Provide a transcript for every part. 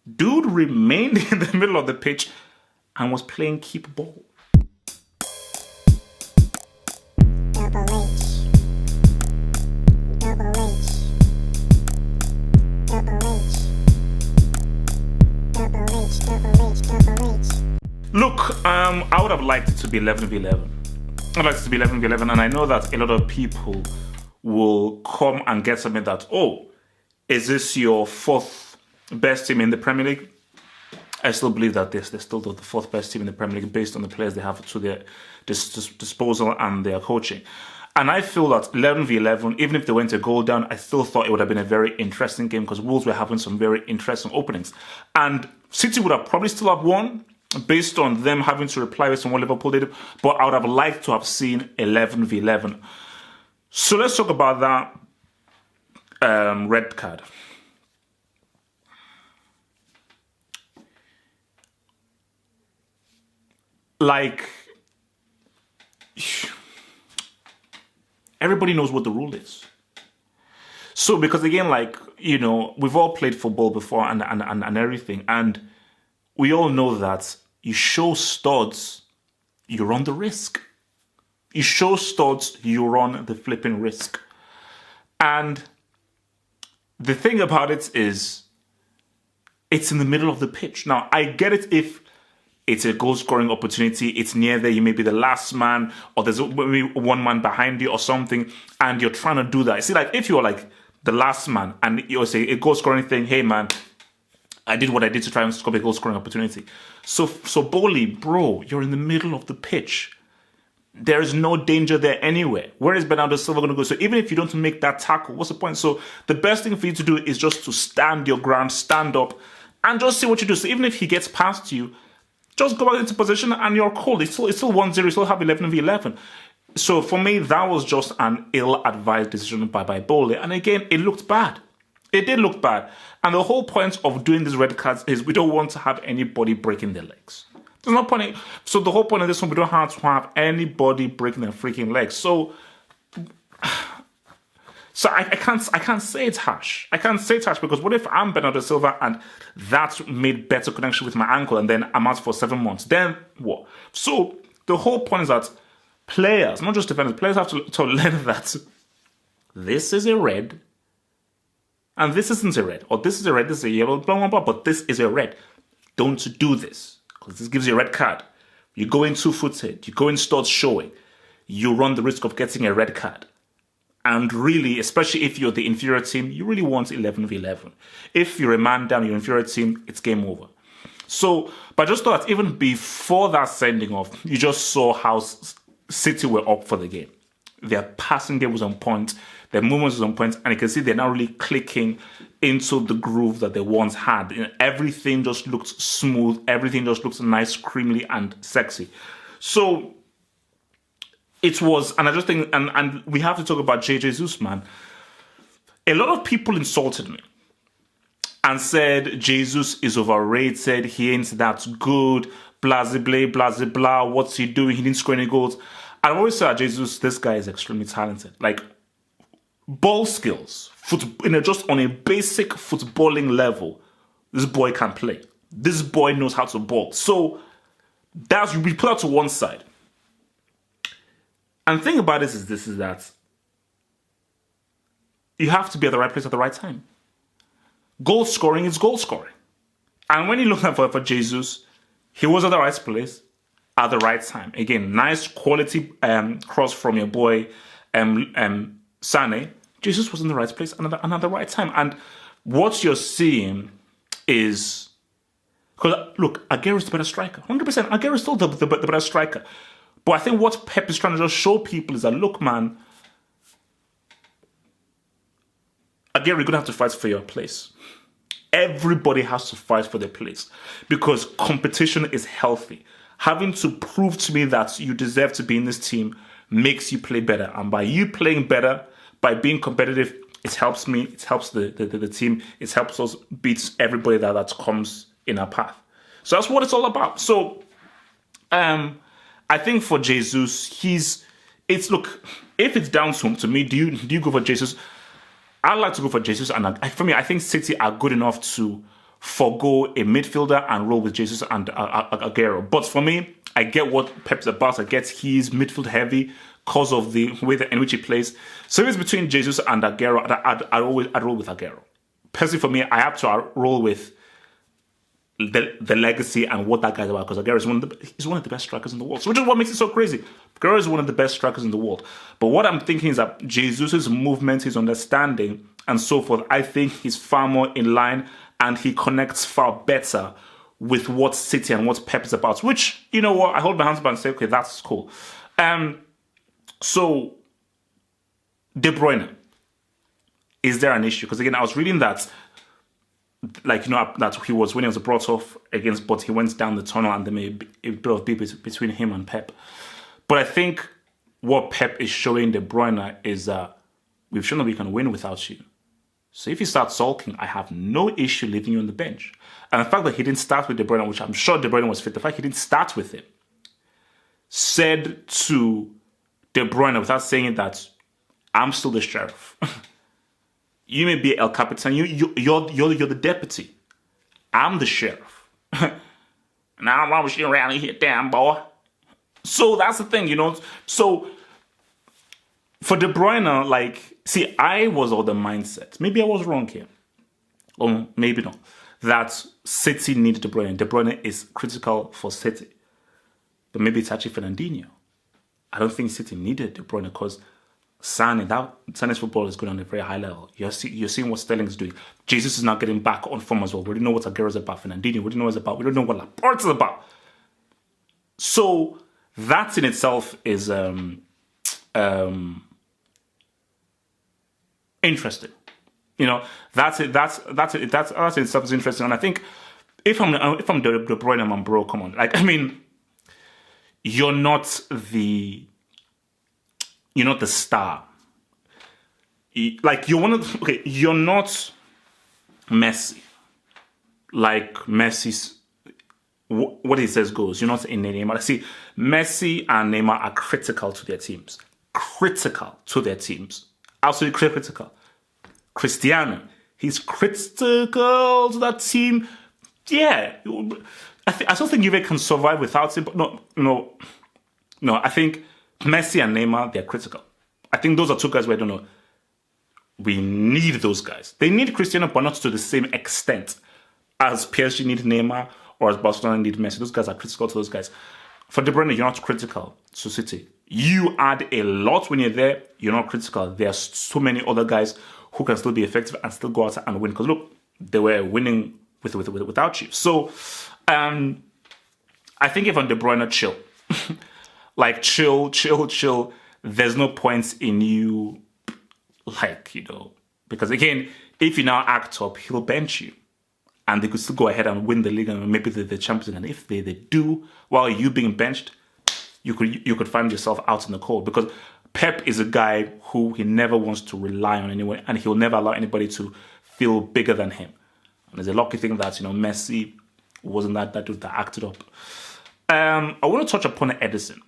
Dude remained in the middle of the pitch and was playing keep ball. Double H. Double H. Double H. Double H. Double H. Double H. Look, I would have liked it to be 11v11. I'd like it to be 11v11, and I know that a lot of people will come and get something that, oh, is this your fourth best team in the Premier League? I still believe that they're still the fourth best team in the Premier League based on the players they have to their disposal and their coaching. And I feel that 11v11, even if they went a goal down, I still thought it would have been a very interesting game because Wolves were having some very interesting openings. And City would have probably still have won based on them having to reply with what Liverpool did. But I would have liked to have seen 11v11. So let's talk about that red card. Like, everybody knows what the rule is. So, because again, like, you know, we've all played football before and everything, and we all know that you show studs, you run the risk. You show studs, you run the flipping risk. And the thing about it is, it's in the middle of the pitch. Now, I get it if it's a goal-scoring opportunity, it's near there, you may be the last man, or there's maybe one man behind you or something, and you're trying to do that. See, like, if you're like the last man, and you're saying a goal-scoring thing, hey man, I did what I did to try and score a goal-scoring opportunity. So Bowley, bro, you're in the middle of the pitch. There is no danger there anywhere. Where is Bernardo Silva going to go? So even if you don't make that tackle, what's the point? So the best thing for you to do is just to stand your ground, stand up, and just see what you do. So even if he gets past you, just go back into position and you're cool. It's still 1-0. You still have 11v11. So for me, that was just an ill-advised decision by Bowley. And again, it looked bad. It did look bad. And the whole point of doing these red cards is we don't want to have anybody breaking their legs. There's no point. So the whole point of this one, we don't have to have anybody breaking their freaking legs. So I can't say it's harsh. I can't say it's harsh because what if I'm Bernardo Silva and that's made better connection with my ankle and then I'm out for 7 months? Then what? So the whole point is that players, not just defenders, players have to learn that this is a red and this isn't a red. Or this is a red, this is a yellow, blah, blah, blah, but this is a red. Don't do this because this gives you a red card. You go in two-footed, you go in studs showing, you run the risk of getting a red card. And really, especially if you're the inferior team, you really want 11v11. If you're a man down, your inferior team, it's game over. So, but I just thought that even before that sending off, you just saw how City were up for the game. Their passing game was on point, their movements was on point, and you can see they're now really clicking into the groove that they once had. You know, everything just looked smooth, everything just looked nice, creamy, and sexy. So it was, and I just think, and we have to talk about Jesus, man. A lot of people insulted me and said Jesus is overrated, he ain't that good, blah, blah, blah, blah, what's he doing, he didn't score any goals. I've always said Jesus, this guy is extremely talented. Like, ball skills, just on a basic footballing level, this boy can play. This boy knows how to ball. So, we put that to one side. And the thing about this is that you have to be at the right place at the right time. Goal scoring is goal scoring. And when you look at for Jesus, he was at the right place at the right time. Again, nice quality cross from your boy Sane. Jesus was in the right place and at the right time. And what you're seeing is, because look, Aguero's the better striker. 100%. Aguero's still the better striker. But I think what Pep is trying to just show people is that, look, man, again, you're going to have to fight for your place. Everybody has to fight for their place because competition is healthy. Having to prove to me that you deserve to be in this team makes you play better. And by you playing better, by being competitive, it helps me, it helps the team, it helps us beat everybody that comes in our path. So that's what it's all about. So, I think for Jesus, look, if it's down to me, do you go for Jesus? I'd like to go for Jesus, and for me, I think City are good enough to forgo a midfielder and roll with Jesus and Aguero. But for me, I get what Pep's about. I get he's midfield heavy because of the way in which he plays. So if it's between Jesus and Aguero, I'd roll with Aguero. Personally, for me, I have to roll with the legacy and what that guy's about, because Aguero is he's one of the best strikers in the world. So which is what makes it so crazy. Aguero is one of the best strikers in the world. But what I'm thinking is that Jesus' movement, his understanding, and so forth, I think he's far more in line and he connects far better with what City and what Pep is about. Which, you know what, I hold my hands up and say, okay, that's cool. So, De Bruyne, is there an issue? Because again, I was reading that, that he was when he was brought off against, but he went down the tunnel and there may be a bit of beef between him and Pep. But I think what Pep is showing De Bruyne is that we've shown that we can win without you. So if you start sulking, I have no issue leaving you on the bench. And the fact that he didn't start with De Bruyne, which I'm sure De Bruyne was fit, the fact he didn't start with him, said to De Bruyne without saying it that I'm still the sheriff. You may be El Capitan, you're the deputy. I'm the sheriff. And I'm always around here, damn boy. So that's the thing, So for De Bruyne, see, I was of the mindset, maybe I was wrong here, or maybe not, that City needed De Bruyne. De Bruyne is critical for City. But maybe it's actually Fernandinho. I don't think City needed De Bruyne because Sané's football is going on a very high level. You're seeing what Sterling is doing. Jesus is now getting back on form as well. We don't know what Aguero is about. Fernandinho, we don't know what it's about. We don't know what Laporte is about. So that in itself is interesting. That's in itself is interesting. And I think if I'm De Bruyne, man, bro, come on. You're not the star. You're not Messi. Like Messi's, what he says goes. You're not in Neymar. See, Messi and Neymar are critical to their teams. Absolutely critical. Cristiano, he's critical to that team. Yeah. I still think Juve can survive without him, but no. I think Messi and Neymar, they're critical. I think those are two guys where I don't know. We need those guys. They need Cristiano, but not to the same extent as PSG need Neymar or as Barcelona need Messi. Those guys are critical to those guys. For De Bruyne, you're not critical to City. You add a lot when you're there. You're not critical. There are so many other guys who can still be effective and still go out and win. Because look, they were winning without you. So, I think if on De Bruyne, chill. Chill. There's no point in you, because again, if you now act up, he'll bench you. And they could still go ahead and win the league and maybe the Champions League. And if they do, while you being benched, you could find yourself out in the cold. Because Pep is a guy who he never wants to rely on anyone, and he'll never allow anybody to feel bigger than him. And there's a lucky thing that, Messi wasn't that dude that acted up. I want to touch upon Ederson.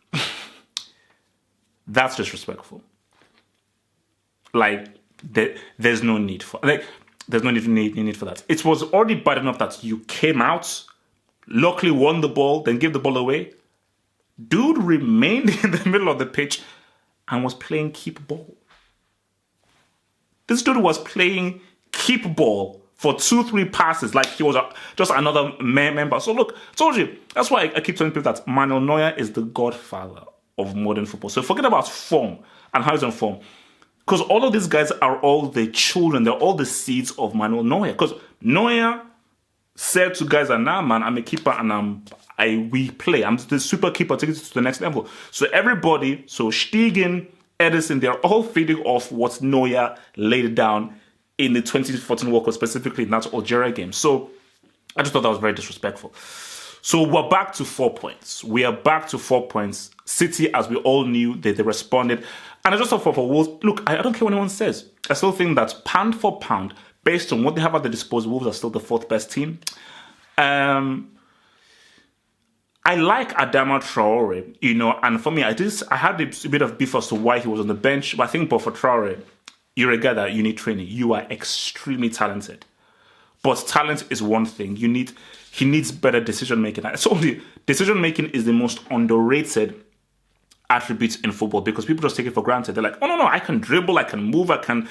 That's disrespectful. There's no need for there's no need for that. It was already bad enough that you came out, luckily won the ball, then gave the ball away. Dude remained in the middle of the pitch and was playing keep ball. This dude was playing keep ball for 2-3 passes like he was just another member. So look, told you. That's why I keep telling people that Manuel Neuer is the godfather of modern football. So forget about form and how he's on form. Because all of these guys are all the children. They're all the seeds of Manuel Neuer. Because Neuer said to guys that, nah, man, I'm a keeper and we play. I'm the super keeper, taking it to the next level. So everybody, Stegen, Ederson, they're all feeding off what Neuer laid down in the 2014 World Cup, specifically in that Algeria game. So I just thought that was very disrespectful. So we're back to 4 points. We are back to 4 points. City, as we all knew, they responded. And I just thought for Wolves, look, I don't care what anyone says. I still think that pound for pound, based on what they have at their disposal, Wolves are still the 4th best team. I like Adama Traore, and for me, I had a bit of beef as to why he was on the bench. But I think for Traore, you're a guy that you need training. You are extremely talented. But talent is one thing. He needs better decision making. So the decision making is the most underrated attributes in football because people just take it for granted. They're like, oh no, I can dribble, I can move, I've got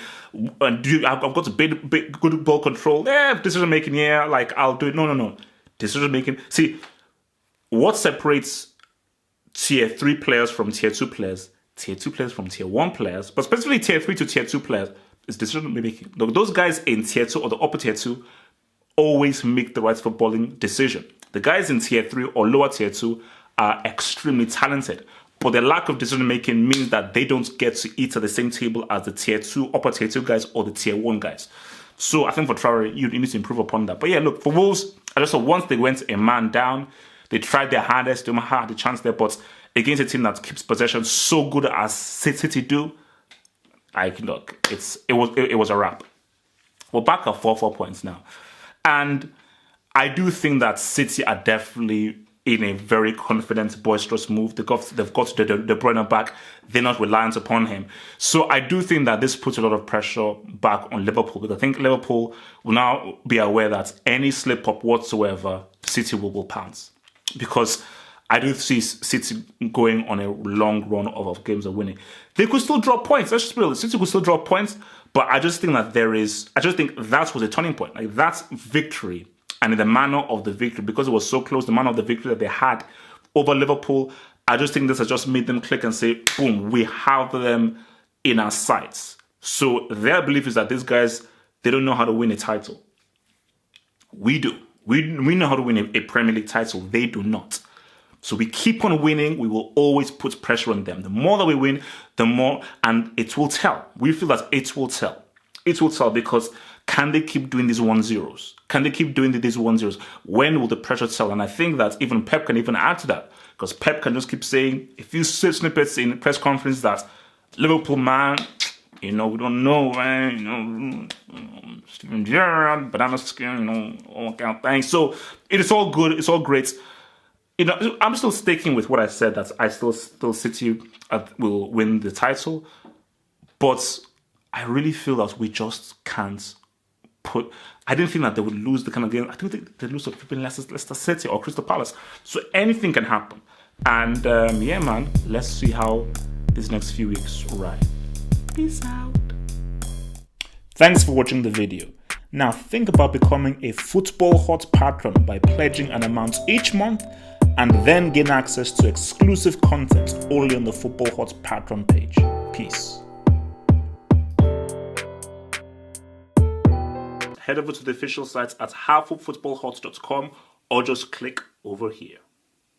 good ball control. Yeah, decision making, yeah, like I'll do it. No. Decision making. See, what separates tier 3 players from tier 2 players, tier 2 players from tier 1 players, but specifically tier 3 to tier 2 players is decision making. Those guys in tier 2 or the upper tier 2 always make the right footballing decision. The guys in tier 3 or lower tier 2 are extremely talented, but the lack of decision making means that they don't get to eat at the same table as the tier 2, upper tier 2 guys or the tier 1 guys. So I think for Traore, you need to improve upon that. But yeah, look, for Wolves, I just saw once they went a man down, they tried their hardest, they had the chance there, but against a team that keeps possession so good as City do, look, it was a wrap. We're back at 4 points now. And I do think that City are definitely in a very confident, boisterous move. They've got the Bruyne back. They're not reliant upon him. So I do think that this puts a lot of pressure back on Liverpool, because I think Liverpool will now be aware that any slip-up whatsoever, City will pounce. Because I do see City going on a long run of games of winning. They could still drop points. Let's just be real. City could still drop points, but I just think that that was a turning point. Like, that's victory. And in the manner of the victory, because it was so close, the manner of the victory that they had over Liverpool, I just think this has just made them click and say, boom, we have them in our sights. So their belief is that these guys, they don't know how to win a title. We do. We know how to win a Premier League title. They do not. So we keep on winning. We will always put pressure on them. The more that we win, the more, and it will tell. We feel that it will tell. It will tell, because can they keep doing these 1-0s? Can they keep doing these 1-0s? When will the pressure tell? And I think that even Pep can even add to that, because Pep can just keep saying a few snippets in press conference that Liverpool, man, we don't know, man, Steven Gerrard, banana skin, all kind of things. So it is all good. It's all great. I'm still sticking with what I said, that I still City will win the title, but I really feel that we just can't I didn't think that they would lose the kind of game. I think they'd lose to flipping Leicester City or Crystal Palace. So anything can happen. And yeah, man, let's see how these next few weeks ride. Peace out. Thanks for watching the video. Now think about becoming a Football Hot patron by pledging an amount each month, and then gain access to exclusive content only on the Football Hot patron page. Peace. Head over to the official site at halffootballhot.com or just click over here.